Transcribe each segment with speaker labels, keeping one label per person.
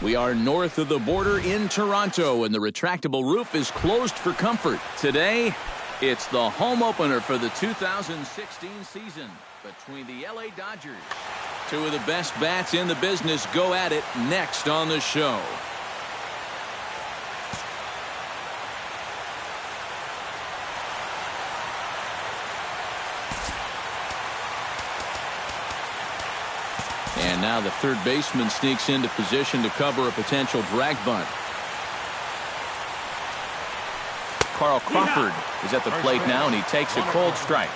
Speaker 1: We are north of the border in Toronto, and the retractable roof is closed for comfort. Today, it's the home opener for the 2016 season between the LA Dodgers. Two of the best bats in the business go at it next on the show. And now the third baseman sneaks into position to cover a potential drag bunt. Carl Crawford is at the plate now, and he takes a cold strike.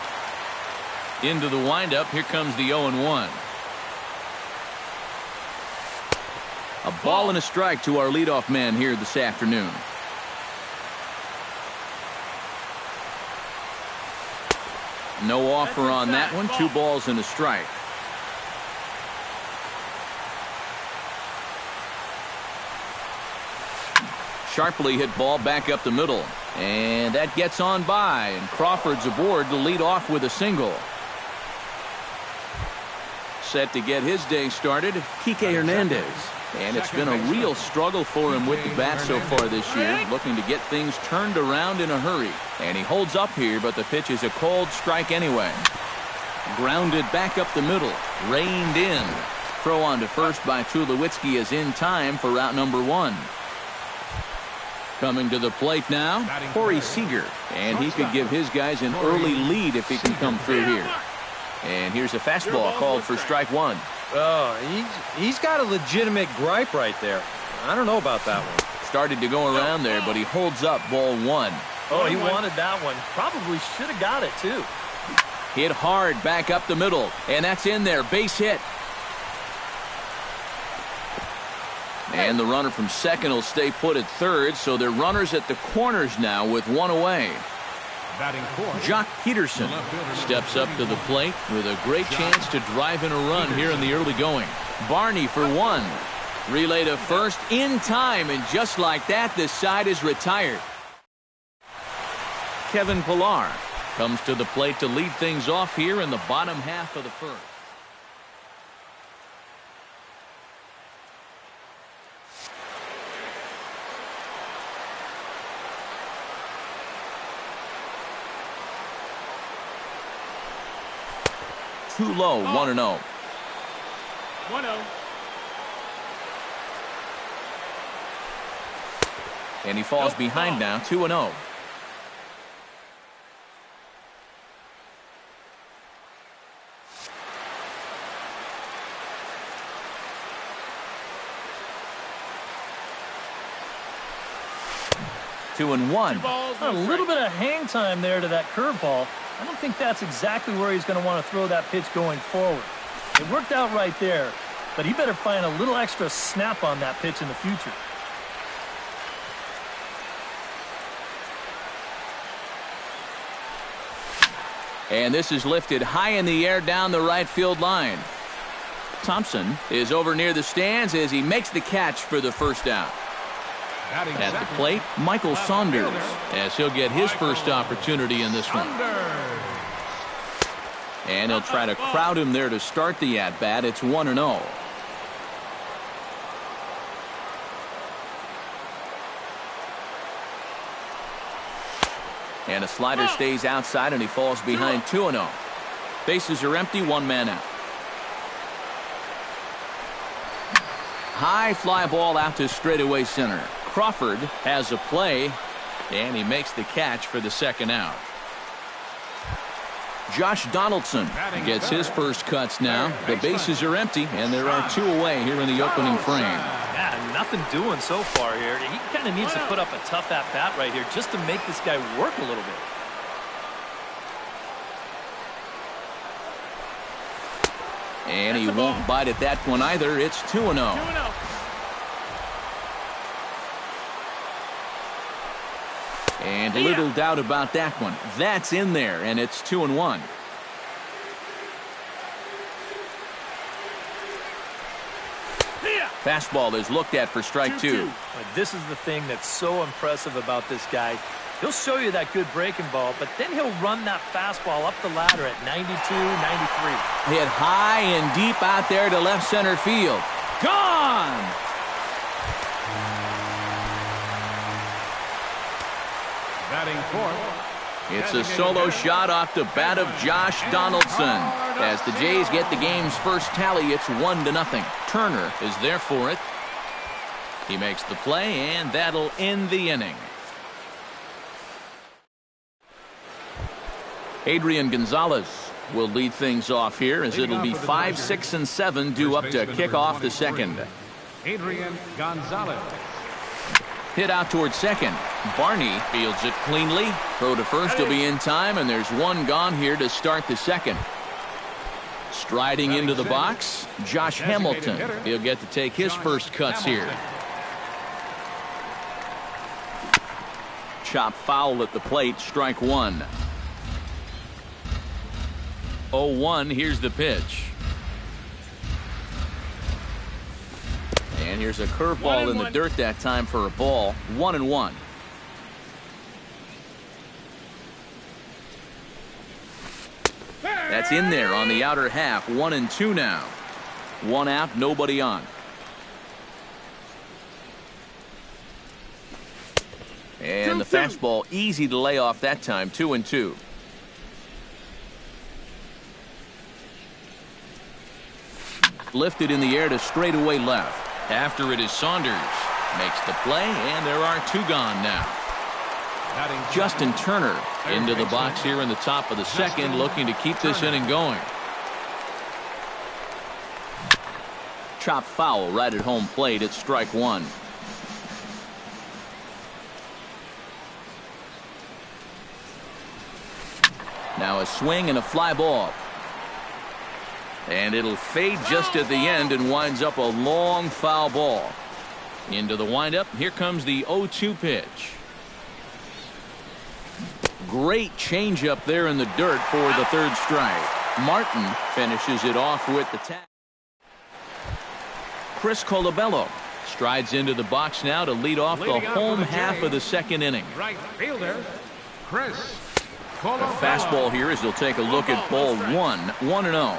Speaker 1: Into the windup, here comes the 0-1. A ball and a strike to our leadoff man here this afternoon. No offer on that one. 2 balls and a strike. Sharply hit ball back up the middle. And that gets on by, and Crawford's aboard to lead off with a single. Set to get his day started, Kike Hernandez. And it's been a real struggle for him with the bat so far this year, looking to get things turned around in a hurry. And he holds up here, but the pitch is a cold strike anyway. Grounded back up the middle, reined in. Throw on to first by Tulowitzki is in time for route number 1. Coming to the plate now, Corey Seager. And he could give his guys an early lead if he can come through here. And here's a fastball called for strike 1.
Speaker 2: Oh, he's got a legitimate gripe right there. I don't know about that one.
Speaker 1: Started to go around there, but he holds up ball 1.
Speaker 3: Oh, he wanted that one. Probably should have got it, too.
Speaker 1: Hit hard back up the middle, and that's in there. Base hit. And the runner from second will stay put at third, so they're runners at the corners now with 1 away. Jock Peterson steps up to the plate with a great chance to drive in a run here in the early going. Barney for 1. Relay to first in time, and just like that, this side is retired. Kevin Pillar comes to the plate to lead things off here in the bottom half of the first. Too low, 1-0.
Speaker 4: 1-0.
Speaker 1: And he falls behind now, 2-0. Two and one.
Speaker 3: A little bit of hang time there to that curveball. I don't think that's exactly where he's going to want to throw that pitch going forward. It worked out right there, but he better find a little extra snap on that pitch in the future.
Speaker 1: And this is lifted high in the air down the right field line. Thompson is over near the stands as he makes the catch for the first out. At the plate, Michael Saunders, as he'll get his first opportunity in this one. And he'll try to crowd him there to start the at-bat. It's 1-0. And a slider stays outside, and he falls behind 2-0. Bases are empty, 1 man out. High fly ball out to straightaway center. Crawford has a play, and he makes the catch for the second out. Josh Donaldson gets his first cuts now. The bases are empty, and there are 2 away here in the opening frame.
Speaker 3: Yeah, nothing doing so far here. He kind of needs to put up a tough at-bat right here just to make this guy work a little bit.
Speaker 1: And he won't bite at that one either. It's 2-0.
Speaker 4: 2-0.
Speaker 1: And little doubt about that one. That's in there, and it's 2-1. Fastball is looked at for strike 2.
Speaker 3: But this is the thing that's so impressive about this guy. He'll show you that good breaking ball, but then he'll run that fastball up the ladder at 92, 93.
Speaker 1: Hit high and deep out there to left center field. Gone!
Speaker 4: Batting fourth.
Speaker 1: It's a solo shot off the bat of Josh Donaldson. As the Jays get the game's first tally, it's 1-0. Turner is there for it. He makes the play, and that'll end the inning. Adrian Gonzalez will lead things off here as it'll be 5, 6, and 7 due up to kick off the second.
Speaker 4: Adrian Gonzalez.
Speaker 1: Hit out towards second. Barney fields it cleanly. Throw to first will be in time, and there's one gone here to start the second. Striding into the box, Josh Hamilton. He'll get to take his first cuts here. Chop foul at the plate, strike one. 0-1, here's the pitch. And here's a curveball in the dirt that time for a ball. 1-1. That's in there on the outer half. 1-2 now. One out, nobody on. And the fastball easy to lay off that time. 2-2. Lifted in the air to straightaway left. After it is Saunders. Makes the play, and there are two gone now. Justin Turner into the box here in the top of the second, looking to keep this inning going. Chop foul right at home plate. It's strike one. Now a swing and a fly ball. And it'll fade just at the end and winds up a long foul ball. Into the windup. Here comes the 0-2 pitch. Great changeup there in the dirt for the third strike. Martin finishes it off with the tag. Chris Colabello strides into the box now to lead off the home half of the second inning.
Speaker 4: Right fielder, Chris Colabello.
Speaker 1: A fastball here as he'll take a look at ball one. 1-0.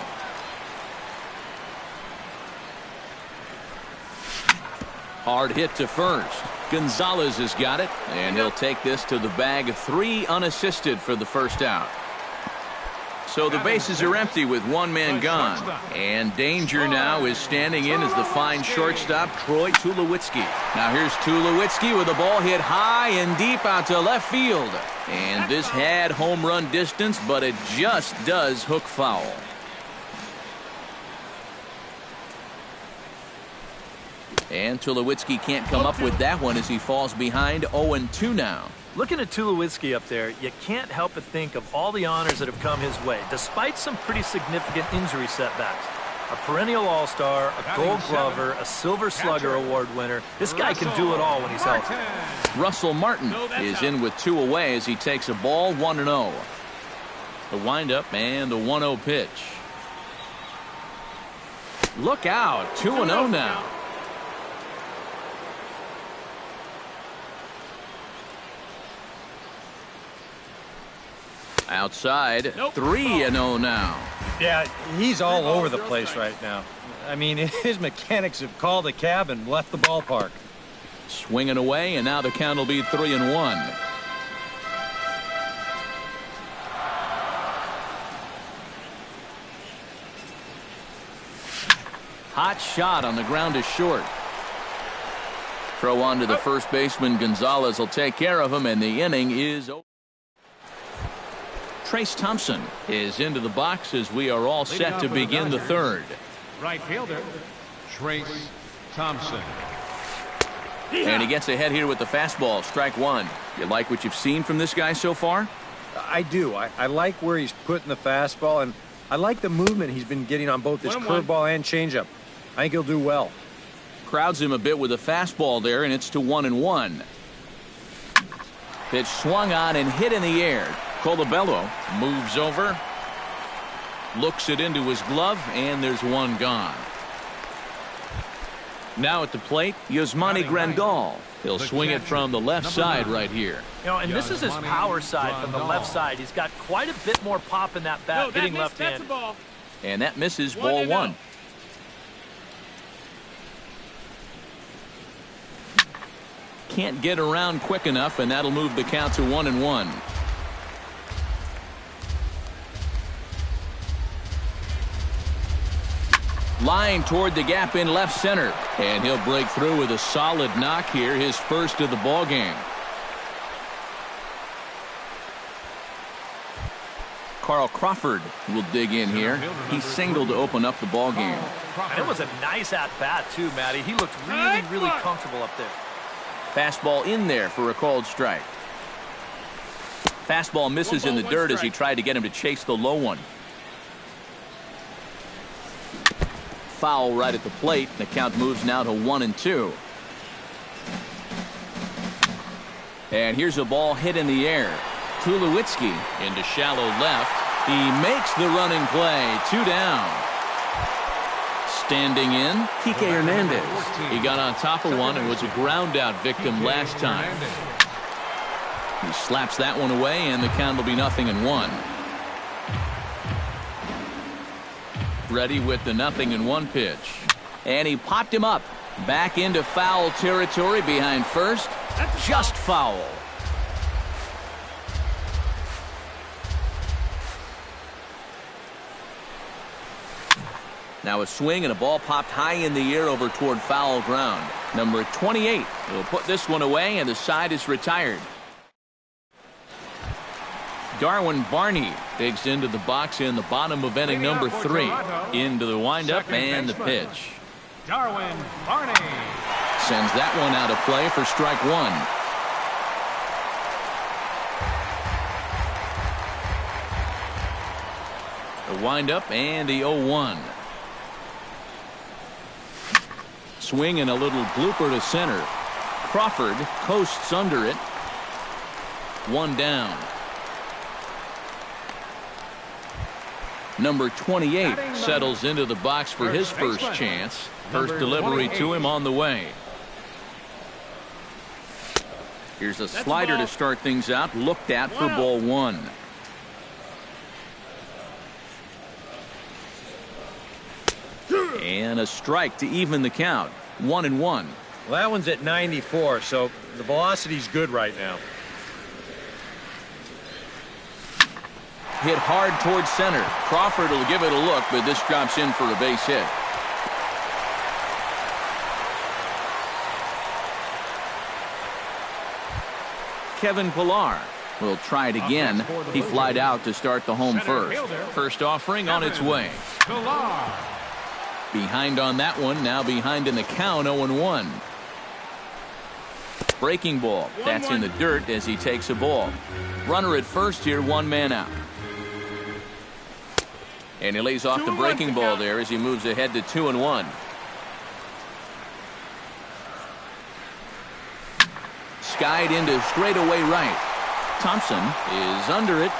Speaker 1: Hard hit to first. Gonzalez has got it, and he'll take this to the bag. 3 unassisted for the first out. So the bases are empty with one man gone. And danger now is standing in as the fine shortstop, Troy Tulowitzki. Now here's Tulowitzki with a ball hit high and deep out to left field. And this had home run distance, but it just does hook foul. And Tulowitzki can't come up with that one as he falls behind. 0-2 now.
Speaker 3: Looking at Tulowitzki up there, you can't help but think of all the honors that have come his way, despite some pretty significant injury setbacks. A perennial all-star, a gold glover, a silver slugger award winner. This guy can do it all when he's healthy.
Speaker 1: Russell Martin is in with 2 away as he takes a ball. 1-0. The windup and the 1-0 pitch. Look out. 2-0 now. Outside, 3-0 now.
Speaker 2: Yeah, he's all over the place right now. I mean, his mechanics have called a cab and left the ballpark.
Speaker 1: Swinging away, and now the count will be 3-1. Hot shot on the ground is short. Throw on to the first baseman. Gonzalez will take care of him, and the inning is over. Trace Thompson is into the box as we are all set to begin the third.
Speaker 4: Right fielder, Trace Thompson.
Speaker 1: And he gets ahead here with the fastball. Strike one. You like what you've seen from this guy so far?
Speaker 2: I do. I like where he's putting the fastball, and I like the movement he's been getting on both his curveball and changeup. I think he'll do well.
Speaker 1: Crowds him a bit with a fastball there, and it's to 1-1. Pitch swung on and hit in the air. Colabello moves over, looks it into his glove, and there's one gone. Now at the plate, Yasmani Grandal. He'll swing it from the left side right here.
Speaker 3: You know, and this is his power side from the left side. He's got quite a bit more pop in that bat, hitting left-handed.
Speaker 1: And that misses. Ball one. can't get around quick enough, and that'll move the count to 1-1. Line toward the gap in left center, and he'll break through with a solid knock here, his first of the ball game. Carl Crawford will dig in here. He singled to open up the ball game.
Speaker 3: And it was a nice at-bat too, Matty. He looked really comfortable up there.
Speaker 1: Fastball in there for a called strike. Fastball misses in the dirt as he tried to get him to chase the low one. Foul right at the plate. The count moves now to 1-2. And here's a ball hit in the air. Tulowitzki into shallow left. He makes the running play. 2 down. Standing in, Kike Hernandez. He got on top of one and was a ground out victim last time. He slaps that one away, and the count will be 0-1. Ready with the 0-1 pitch. And he popped him up. Back into foul territory behind first. Just foul. Now a swing and a ball popped high in the air over toward foul ground. Number 28 will put this one away, and the side is retired. Darwin Barney digs into the box in the bottom of inning number 3. Into the windup and the pitch.
Speaker 4: Darwin Barney
Speaker 1: Sends that one out of play for strike 1. The windup and the 0-1. Swing and a little blooper to center. Crawford coasts under it. 1 down. Number 28 settles into the box for his first chance. First delivery to him on the way. Here's a slider to start things out. Looked at for ball 1. And a strike to even the count. 1-1.
Speaker 2: Well, that one's at 94, so the velocity's good right now.
Speaker 1: Hit hard towards center. Crawford will give it a look, but this drops in for a base hit. Kevin Pillar will try it again. He flied out to start the home first. First offering on its way. Behind on that one, now behind in the count, 0-1. Breaking ball. That's in the dirt as he takes a ball. Runner at first here, 1 man out. And he lays off the breaking ball there as he moves ahead to 2-1. Skied into straightaway right. Thompson is under it.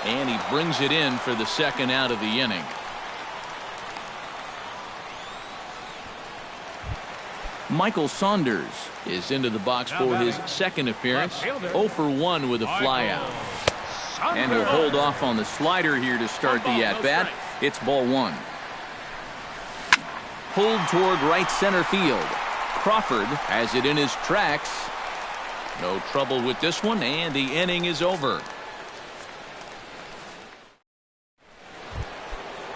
Speaker 1: And he brings it in for the second out of the inning. Michael Saunders is into the box for his second appearance. 0 for 1 with a flyout. And he'll hold off on the slider here to start the at-bat. It's ball 1. Pulled toward right center field. Crawford has it in his tracks. No trouble with this one, and the inning is over.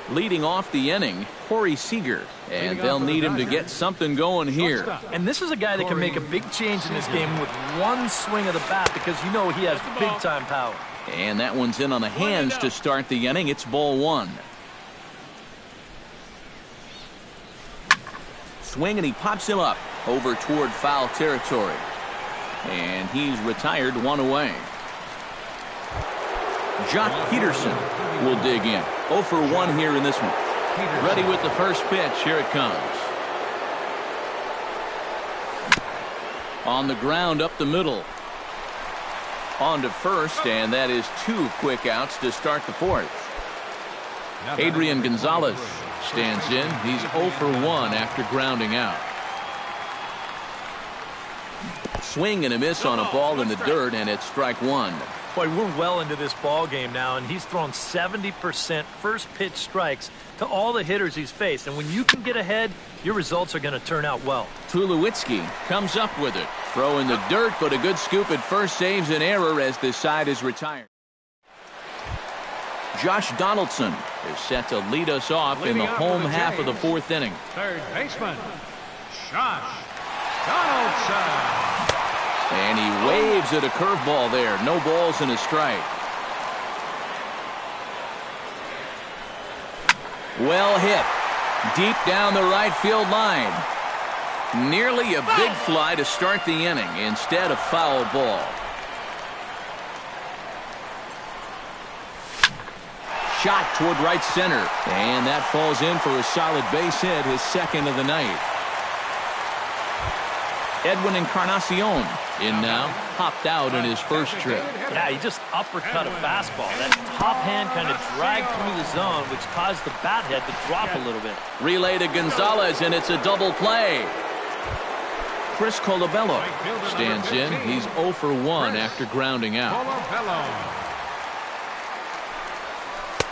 Speaker 1: Leading off the inning, Corey Seager, and they'll need him to get something going here.
Speaker 3: And this is a guy that can make a big change in this game with one swing of the bat, because you know he has big-time power.
Speaker 1: And that one's in on the hands to start the inning. It's ball 1. Swing, and he pops him up over toward foul territory. And he's retired, 1 away. Jock Peterson will dig in. 0 for 1 here in this one. Ready with the first pitch. Here it comes. On the ground up the middle. On to first, and that is 2 quick outs to start the 4th. Adrian Gonzalez stands in. He's 0 for 1 after grounding out. Swing and a miss on a ball in the dirt, and it's strike 1.
Speaker 3: Boy, we're well into this ball game now, and he's thrown 70% first pitch strikes to all the hitters he's faced. And when you can get ahead, your results are going to turn out well.
Speaker 1: Tulowitzki comes up with it. Throw in the dirt, but a good scoop at first saves an error as this side is retired. Josh Donaldson is set to lead us off in the home half of the fourth inning.
Speaker 4: Third baseman, Josh Donaldson.
Speaker 1: And he waves at a curveball there. No balls and a strike. Well hit. Deep down the right field line. Nearly a big fly to start the inning. Instead, a foul ball. Shot toward right center. And that falls in for a solid base hit, his second of the night. Edwin Encarnacion in now, hopped out in his first trip.
Speaker 3: Yeah, he just uppercut a fastball. That top hand kind of dragged through the zone, which caused the bat head to drop a little bit.
Speaker 1: Relay to Gonzalez, and it's a double play. Chris Colabello stands in. He's 0 for 1 after grounding out.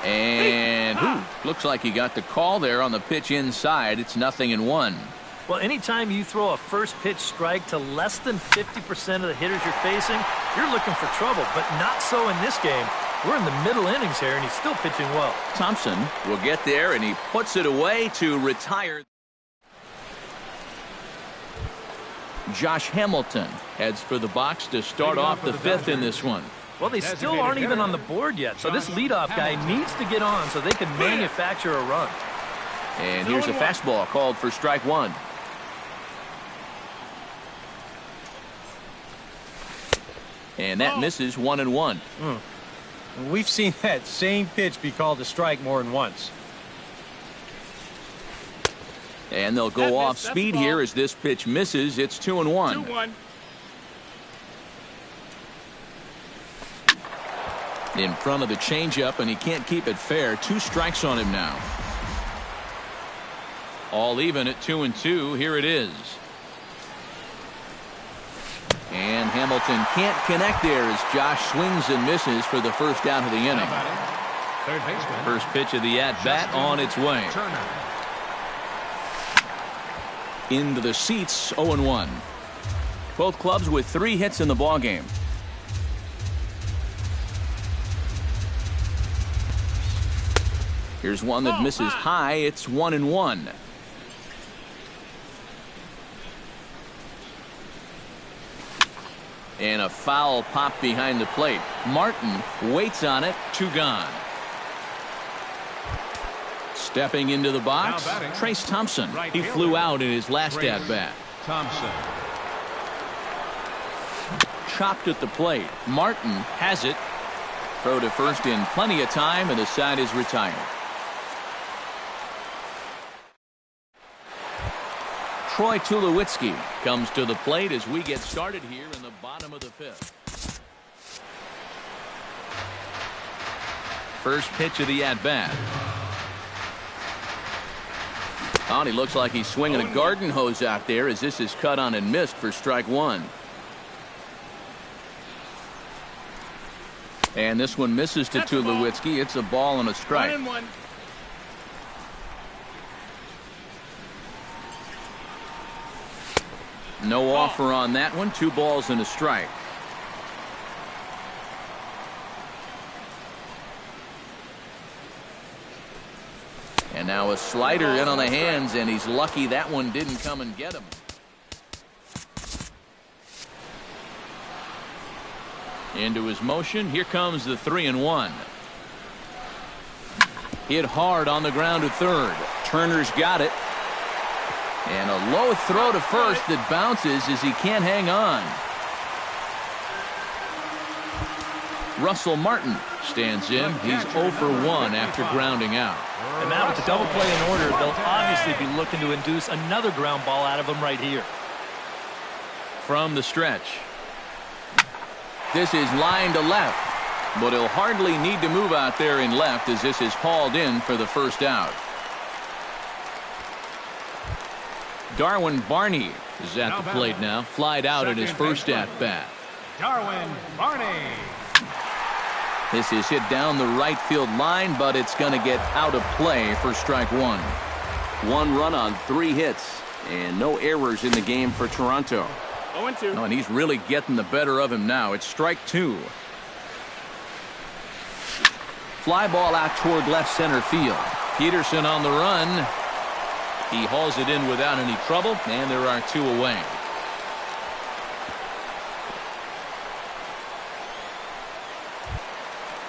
Speaker 1: And looks like he got the call there on the pitch inside. It's 0-1.
Speaker 3: Well, anytime you throw a first pitch strike to less than 50% of the hitters you're facing, you're looking for trouble, but not so in this game. We're in the middle innings here, and he's still pitching well.
Speaker 1: Thompson will get there, and he puts it away to retire. Josh Hamilton heads for the box to start off the fifth in this one.
Speaker 3: Well, they still aren't even on the board yet, so this leadoff guy needs to get on so they can manufacture a run.
Speaker 1: And here's a fastball called for strike one. And that misses 1-1.
Speaker 2: We've seen that same pitch be called a strike more than once.
Speaker 1: And they'll go off speed here as this pitch misses. It's 2-1.
Speaker 4: 2-1.
Speaker 1: In front of the changeup, and he can't keep it fair. 2 strikes on him now. All even at 2-2. Here it is. And Hamilton can't connect there as Josh swings and misses for the first out of the inning.
Speaker 4: Third baseman.
Speaker 1: First pitch of the at-bat on its way.
Speaker 4: Turner.
Speaker 1: Into the seats, 0-1. Both clubs with 3 hits in the ballgame. Here's one that misses high. It's 1-1. And a foul pop behind the plate. Martin waits on it. 2 gone. Stepping into the box, Trace Thompson. He flew out in his last at-bat.
Speaker 4: Thompson.
Speaker 1: Chopped at the plate. Martin has it. Throw to first in plenty of time, and the side is retired. Troy Tulowitzki comes to the plate as we get started here in the bottom of the fifth. First pitch of the at-bat. Oh, and he looks like he's swinging a garden hose out there as this is cut on and missed for strike one. And this one misses to Tulowitzki. It's a ball and a strike.
Speaker 4: 1-1.
Speaker 1: No offer on that one. 2 balls and a strike. And now a slider in on the hands, and he's lucky that one didn't come and get him. Into his motion. Here comes the 3-1. Hit hard on the ground to third. Turner's got it. And a low throw to first that bounces as he can't hang on. Russell Martin stands in. He's 0 for 1 after grounding out.
Speaker 3: And now with the double play in order, they'll obviously be looking to induce another ground ball out of him right here.
Speaker 1: From the stretch. This is line to left. But he'll hardly need to move out there in left as this is hauled in for the first out. Darwin Barney is at the plate now. Flied out at his first at-bat.
Speaker 4: Darwin Barney.
Speaker 1: This is hit down the right field line, but it's going to get out of play for strike one. 1 run on 3 hits, and no errors in the game for Toronto.
Speaker 5: 0-2.
Speaker 1: Oh, and he's really getting the better of him now. It's strike 2. Fly ball out toward left center field. Peterson on the run. He hauls it in without any trouble, and there are 2 away.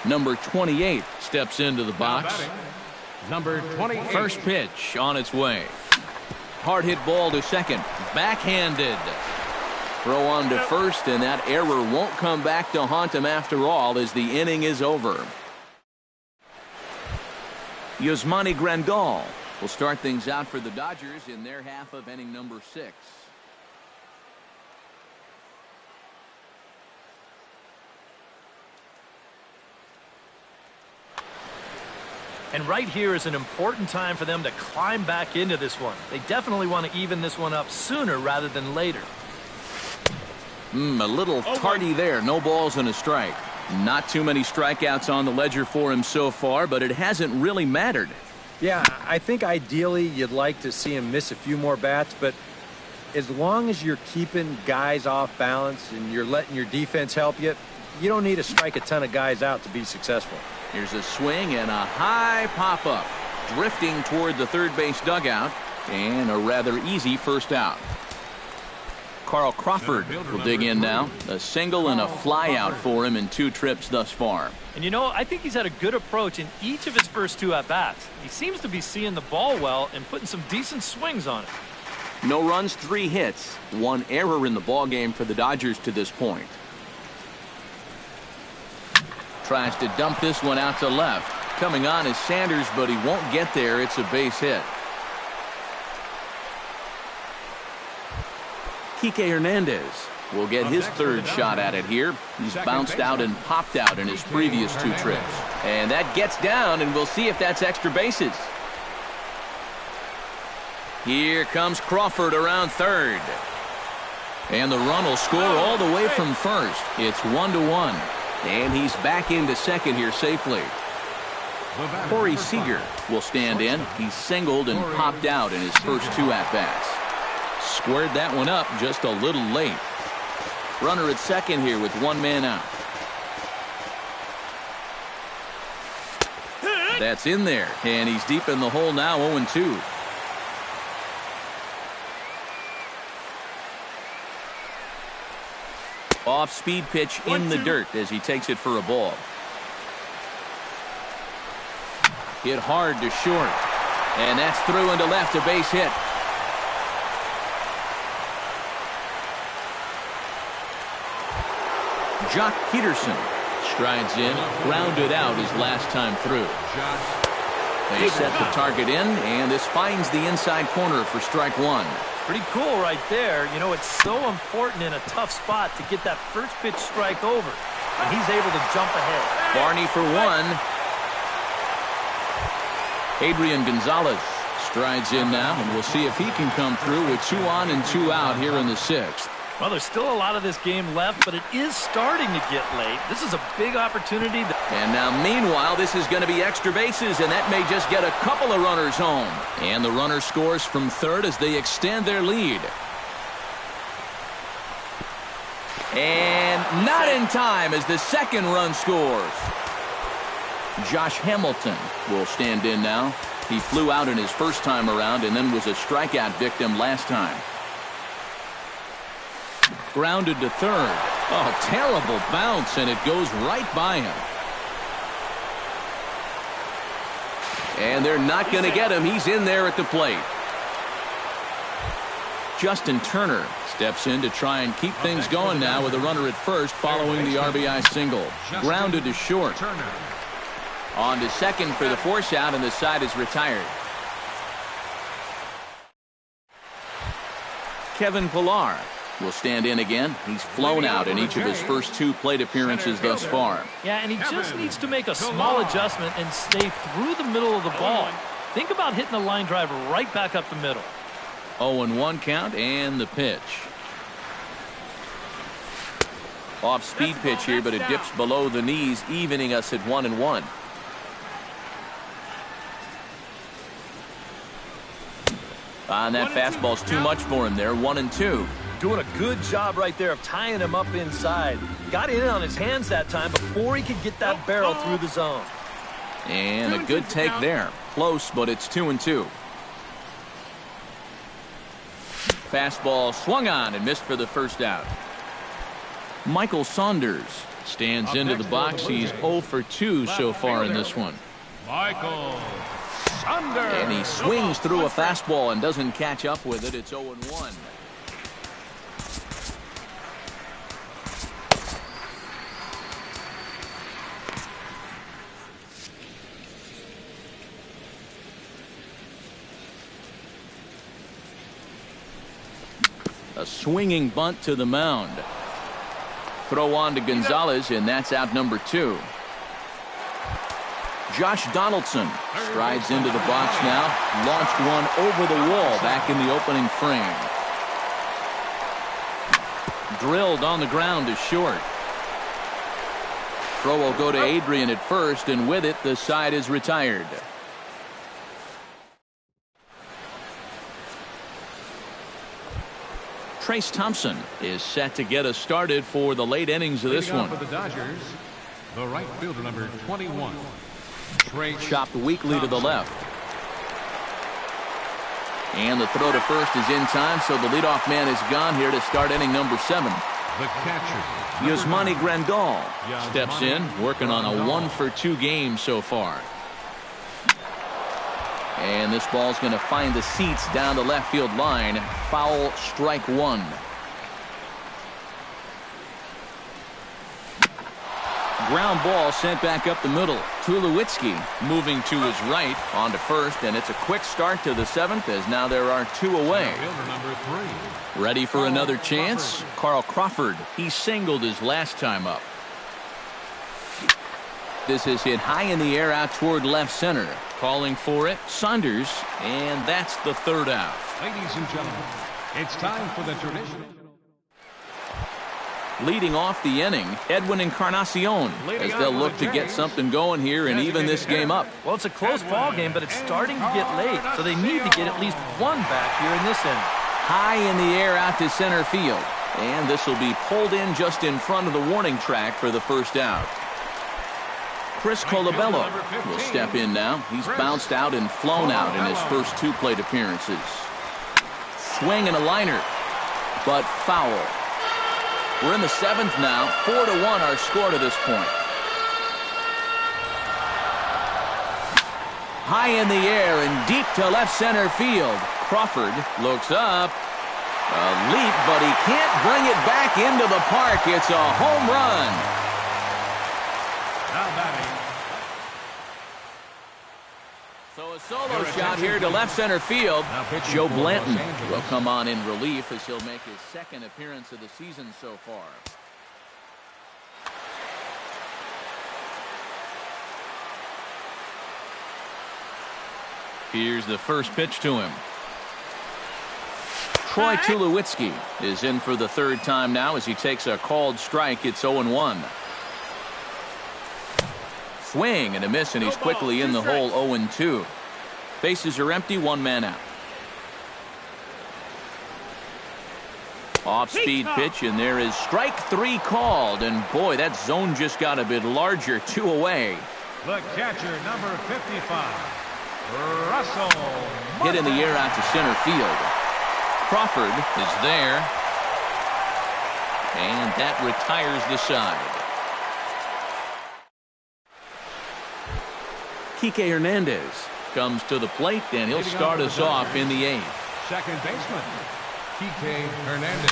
Speaker 1: Number 28 steps into the box.
Speaker 4: Number 28.
Speaker 1: First pitch on its way. Hard hit ball to second. Backhanded. Throw on to first, and that error won't come back to haunt him after all as the inning is over. Yasmani Grandal will start things out for the Dodgers in their half of inning number 6.
Speaker 3: And right here is an important time for them to climb back into this one. They definitely want to even this one up sooner rather than later.
Speaker 1: A little tardy there. No balls and a strike. Not too many strikeouts on the ledger for him so far, but it hasn't really mattered.
Speaker 2: Yeah, I think ideally you'd like to see him miss a few more bats, but as long as you're keeping guys off balance and you're letting your defense help you, you don't need to strike a ton of guys out to be successful.
Speaker 1: Here's a swing and a high pop-up. Drifting toward the third base dugout, and a rather easy first out. Carl Crawford will dig in now. A single and a fly out for him in 2 trips thus far.
Speaker 3: And you know, I think he's had a good approach in each of his first 2 at-bats. He seems to be seeing the ball well and putting some decent swings on it.
Speaker 1: No runs, 3 hits. 1 error in the ballgame for the Dodgers to this point. Tries to dump this one out to left. Coming on is Sanders, but he won't get there. It's a base hit. Kike Hernandez will get his 3rd shot at it here. He's bounced out and popped out in his previous 2 trips. And that gets down, and we'll see if that's extra bases. Here comes Crawford around third. And the run will score all the way from first. It's 1-1. And he's back into second here safely. Corey Seager will stand in. He's singled and popped out in his first 2 at-bats. Squared that one up just a little late. Runner at second here with 1 man out. That's in there, and he's deep in the hole now, 0-2. Off-speed pitch in the dirt as he takes it for a ball. Hit hard to short, and that's through into left, a base hit. Jock Peterson strides in, grounded out his last time through. They set the target in, and this finds the inside corner for strike 1.
Speaker 3: Pretty cool right there. You know, it's so important in a tough spot to get that first pitch strike over. And he's able to jump ahead.
Speaker 1: Barney for 1. Adrian Gonzalez strides in now, and we'll see if he can come through with 2 on and 2 out here in the 6th.
Speaker 3: Well, there's still a lot of this game left, but it is starting to get late. This is a big opportunity.
Speaker 1: And now, meanwhile, this is going to be extra bases, and that may just get a couple of runners home. And the runner scores from third as they extend their lead. And not in time as the second run scores. Josh Hamilton will stand in now. He flew out in his first time around and then was a strikeout victim last time. Grounded to third. Oh, terrible bounce, and it goes right by him. And they're not going to get him. He's in there at the plate. Justin Turner steps in to try and keep things going now with a runner at first following the RBI single. Grounded to short. On to second for the force out, and the side is retired. Kevin Pillar will stand in again. He's flown out in each of his first 2 plate appearances thus far.
Speaker 3: Yeah, and he just needs to make a small adjustment and stay through the middle of the ball. Think about hitting the line drive right back up the middle.
Speaker 1: 0-1 count and the pitch. Off-speed pitch here, but it dips below the knees, evening us at 1-1. And that fastball's too much for him there, 1-2.
Speaker 3: Doing a good job right there of tying him up inside. Got in on his hands that time before he could get that barrel through the zone.
Speaker 1: And a good take there. Close, but it's 2-2. Fastball swung on and missed for the first out. Michael Saunders stands into the box. He's 0 for 2 so far in this one.
Speaker 4: Michael Saunders.
Speaker 1: And he swings through a fastball and doesn't catch up with it. It's 0-1. A swinging bunt to the mound. Throw on to Gonzalez, and that's out number 2. Josh Donaldson strides into the box now. Launched one over the wall back in the opening frame. Drilled on the ground to short. Throw will go to Adrian at first, and with it, the side is retired. Trace Thompson is set to get us started for the late innings of this one.
Speaker 4: For the Dodgers, the right fielder, number 21. Trace
Speaker 1: Chopped weakly to the left. And the throw to first is in time, so the leadoff man is gone here to start inning number 7.
Speaker 4: The catcher,
Speaker 1: Yasmani Grandal steps in, working on a 1 for 2 game so far. And this ball's going to find the seats down the left field line. Foul, strike 1. Ground ball sent back up the middle. Tulowitzki moving to his right on to first, and it's a quick start to the 7th as now there are 2 away.
Speaker 4: fielder, number 3.
Speaker 1: Ready for another chance? Carl Crawford. He singled his last time up. This is hit high in the air out toward left center. Calling for it, Saunders, and that's the 3rd out.
Speaker 4: Ladies and gentlemen, it's time for the traditional.
Speaker 1: Leading off the inning, Edwin Encarnacion, as they'll look to get something going here and even this game up.
Speaker 3: Well, it's a close ball game, but it's starting to get late, so they need to get at least one back here in this inning.
Speaker 1: High in the air out to center field, and this will be pulled in just in front of the warning track for the 1st out. Chris Colabello will step in now. He's bounced out and flown out in his first 2 plate appearances. Swing and a liner, but foul. We're in the 7th now. 4-1 our score to this point. High in the air and deep to left center field. Crawford looks up. A leap, but he can't bring it back into the park. It's a home run.
Speaker 4: Now batting.
Speaker 1: So a solo shot here to left center field. Joe Blanton will come on in relief as he'll make his 2nd appearance of the season so far. Here's the first pitch to him. Troy Tulowitzki is in for the 3rd time now as he takes a called strike. It's 0-1. Swing and a miss, and he's quickly in the hole. 0-2. Bases are empty, 1 man out. Off-speed pitch, and there is strike 3 called. And boy, that zone just got a bit larger. 2 away.
Speaker 4: The catcher, number 55, Russell.
Speaker 1: Hit in the air out to center field. Crawford is there, and that retires the side. Kike Hernandez comes to the plate, and he'll start us off in the 8th.
Speaker 4: Second baseman, Kike Hernandez.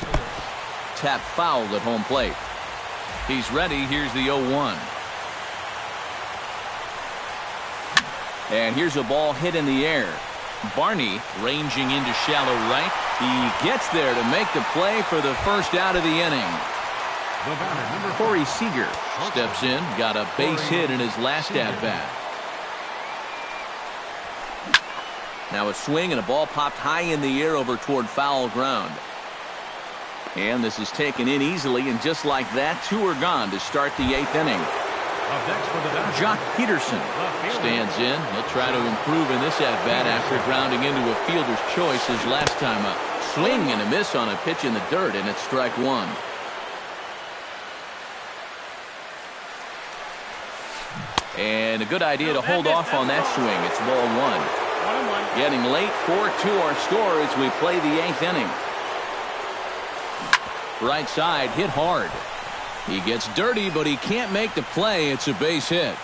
Speaker 1: Tap foul at home plate. He's ready. Here's the 0-1. And here's a ball hit in the air. Barney ranging into shallow right. He gets there to make the play for the 1st out of the inning.
Speaker 4: The batter, number
Speaker 1: Corey Seager steps in. Got a base hit in his last at-bat. Now a swing and a ball popped high in the air over toward foul ground. And this is taken in easily, and just like that, 2 are gone to start the 8th inning.
Speaker 4: Up next for the Dodgers,
Speaker 1: Jock Peterson stands in. He'll try to improve in this at-bat after grounding into a fielder's choice his last time up. Swing and a miss on a pitch in the dirt, and it's strike 1. And a good idea to hold off on that swing. It's ball 1. Getting late, 4-2 our score as we play the 8th inning. Right side, hit hard. He gets dirty, but he can't make the play. It's a base hit.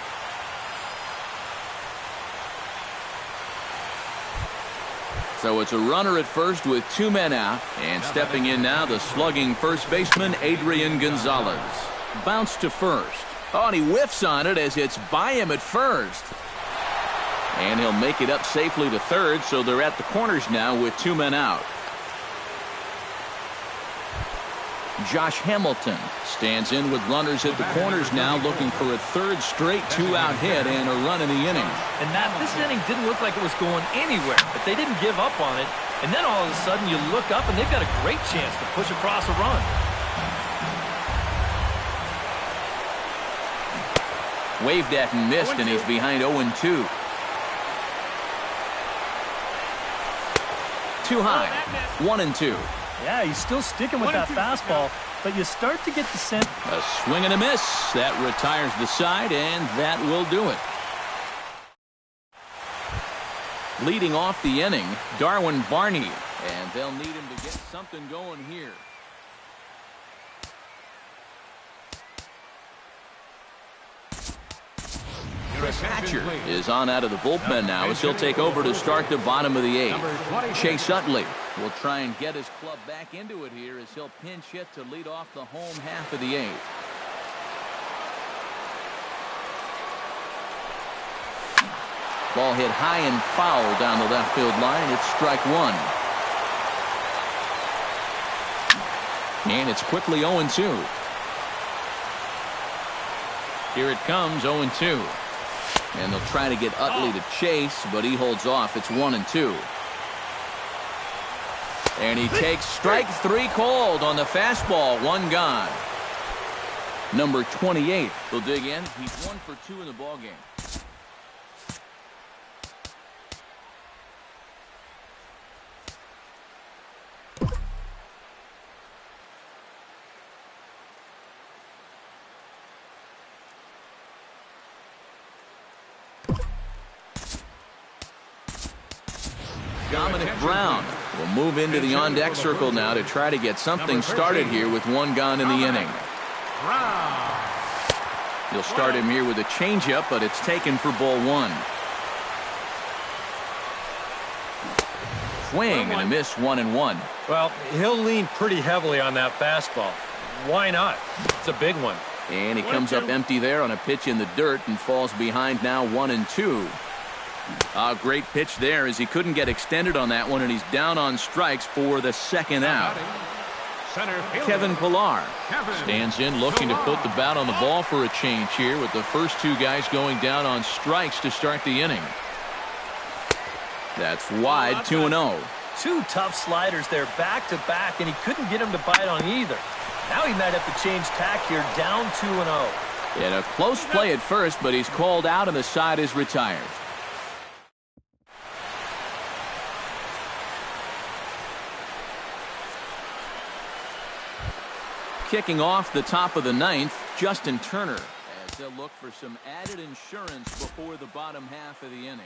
Speaker 1: So it's a runner at first with 2 men out. And stepping in now, the slugging first baseman, Adrian Gonzalez. Bounce to first. Oh, and he whiffs on it as it's by him at first. And he'll make it up safely to third, so they're at the corners now with 2 men out. Josh Hamilton stands in with runners at the corners now, looking for a 3rd straight 2-out hit and a run in the inning.
Speaker 3: And Matt, this inning didn't look like it was going anywhere, but they didn't give up on it. And then all of a sudden you look up and they've got a great chance to push across a run.
Speaker 1: Waved at and missed, and he's behind 0-2. Too high. 1-2.
Speaker 3: Yeah, he's still sticking with that fastball, but you start to get the sense.
Speaker 1: A swing and a miss. That retires the side, and that will do it. Leading off the inning, Darwin Barney, and they'll need him to get something going here. Chris Hatcher is on out of the bullpen now as he'll take over to start the bottom of the 8th. Chase Utley will try and get his club back into it here as he'll pinch hit to lead off the home half of the 8th. Ball hit high and foul down the left field line. It's strike 1. And it's quickly 0-2. Here it comes, 0-2. And they'll try to get Utley to chase, but he holds off. It's 1-2. And he takes strike 3 cold on the fastball. 1 gone. Number 28 will dig in. He's 1 for 2 in the ballgame. Dominic Brown will move into the on-deck circle now to try to get something started here with 1 gone in the inning. He'll start him here with a changeup, but it's taken for ball 1. Swing and a miss, 1-1.
Speaker 2: Well, he'll lean pretty heavily on that fastball. Why not? It's a big one.
Speaker 1: And he comes up empty there on a pitch in the dirt and falls behind now 1-2. A great pitch there as he couldn't get extended on that one, and he's down on strikes for the 2nd out. Kevin Pillar stands in looking to put the bat on the ball for a change here with the first 2 guys going down on strikes to start the inning. That's wide, 2-0.
Speaker 3: 2 tough sliders there back to back, and he couldn't get him to bite on either. Now he might have to change tack here, down 2-0.
Speaker 1: In a close play at first, but he's called out and the side is retired. Kicking off the top of the 9th, Justin Turner, as they'll look for some added insurance before the bottom half of the inning.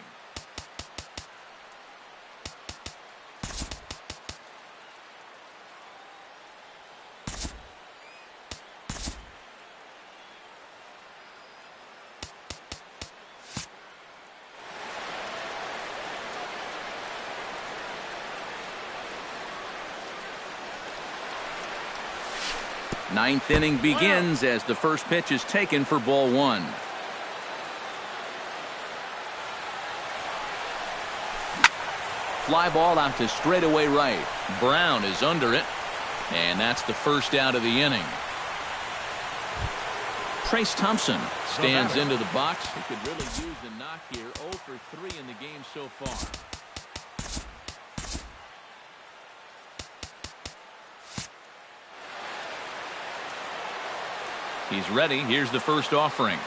Speaker 1: Ninth inning begins as the first pitch is taken for ball 1. Fly ball out to straightaway right. Brown is under it, and that's the first out of the inning. Trace Thompson stands into the box. He could really use the knock here. 0 for 3 in the game so far. He's ready. Here's the first offering.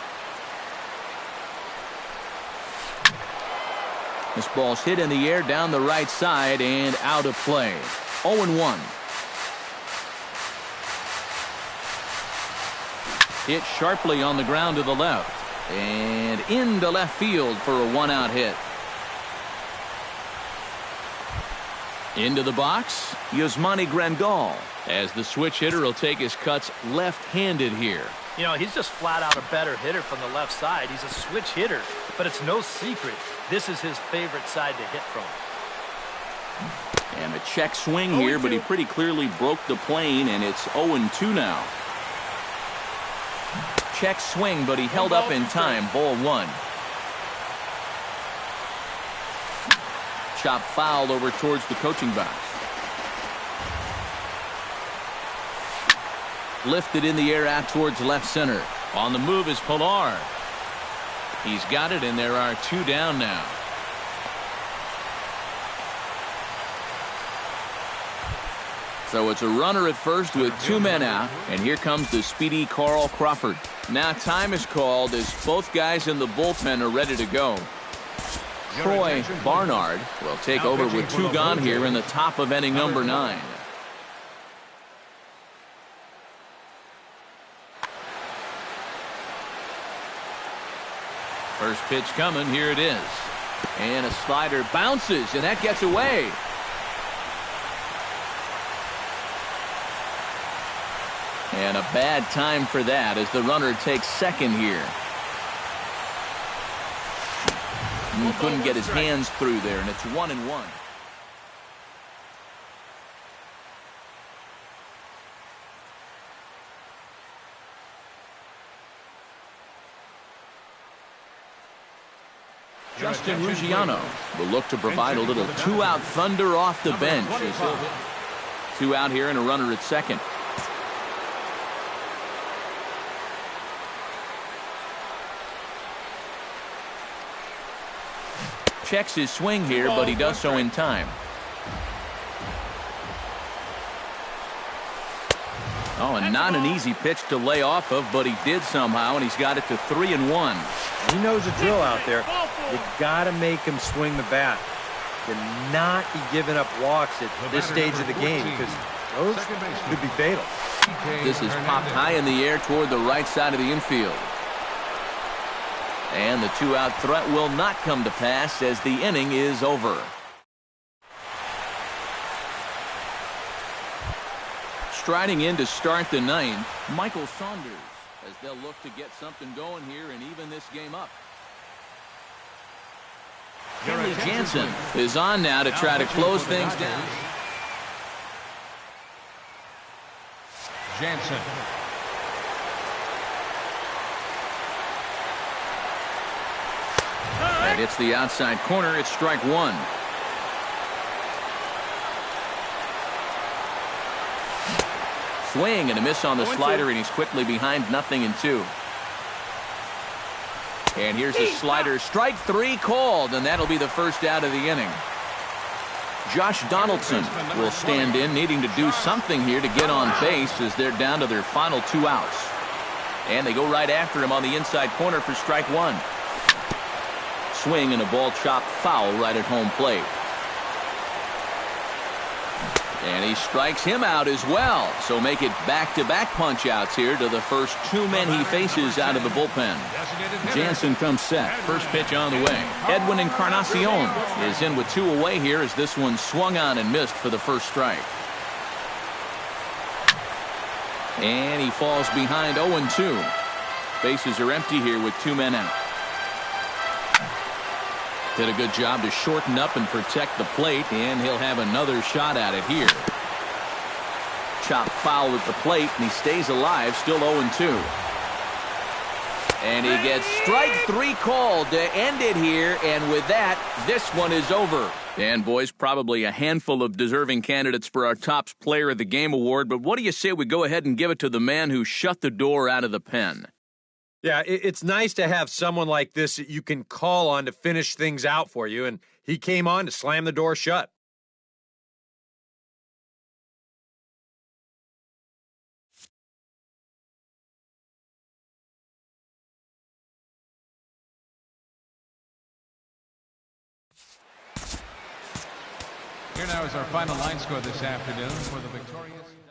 Speaker 1: This ball's hit in the air down the right side and out of play. 0-1. Hit sharply on the ground to the left. And into left field for a one-out hit. Into the box, Yasmani Grandal, as the switch hitter will take his cuts left-handed here.
Speaker 3: You know, he's just flat out a better hitter from the left side. He's a switch hitter, but it's no secret this is his favorite side to hit from.
Speaker 1: And a check swing here, but he pretty clearly broke the plane, and it's 0-2 now. Check swing, but he held up in time. Ball one. Chop foul over towards the coaching box. Lifted in the air out towards left center. On the move is Pilar. He's got it, and there are two down now. So it's a runner at first with two men out, and here comes the speedy Carl Crawford. Now time is called as both guys in the bullpen are ready to go. Troy Barnard will take over with two gone here in the top of inning number 9. First pitch coming. Here it is. And a slider bounces, and that gets away. And a bad time for that as the runner takes second here. He couldn't get his hands through there, and it's 1-1. Justin Ruggiano will look to provide a little two-out thunder off the bench. Two out here and a runner at second. Checks his swing here, but he does so in time. Oh, and not an easy pitch to lay off of, but he did somehow, and he's got it to 3-1.
Speaker 2: He knows the drill out there. You got to make him swing the bat. Cannot be giving up walks at this stage of the game because those could be fatal.
Speaker 1: This is popped high in the air toward the right side of the infield. And the two-out threat will not come to pass as the inning is over. Striding in to start the 9th, Michael Saunders, as they'll look to get something going here and even this game up. Kenley Jansen is on now to try to close things down.
Speaker 4: Jansen.
Speaker 1: That hits the outside corner. It's strike one. Swing and a miss on the slider, and he's quickly behind 0-2. And here's a slider. Strike three called, and that'll be the first out of the inning. Josh Donaldson will stand in, needing to do something here to get on base as they're down to their final two outs. And they go right after him on the inside corner for strike one. Swing and a ball chopped foul right at home plate. And he strikes him out as well. So make it back-to-back punch-outs here to the first two men he faces out of the bullpen. Jansen comes set. First pitch on the way. Edwin Encarnacion is in with two away here as this one swung on and missed for the first strike. And he falls behind 0-2. Bases are empty here with two men out. Did a good job to shorten up and protect the plate, and he'll have another shot at it here. Chop foul at the plate, and he stays alive, still 0-2. And he gets strike three called to end it here, and with that, this one is over. And boys, probably a handful of deserving candidates for our Topps Player of the Game award, but what do you say we go ahead and give it to the man who shut the door out of the pen?
Speaker 2: Yeah, it's nice to have someone like this that you can call on to finish things out for you, and he came on to slam the door shut.
Speaker 4: Here now is our final line score this afternoon for the victorious.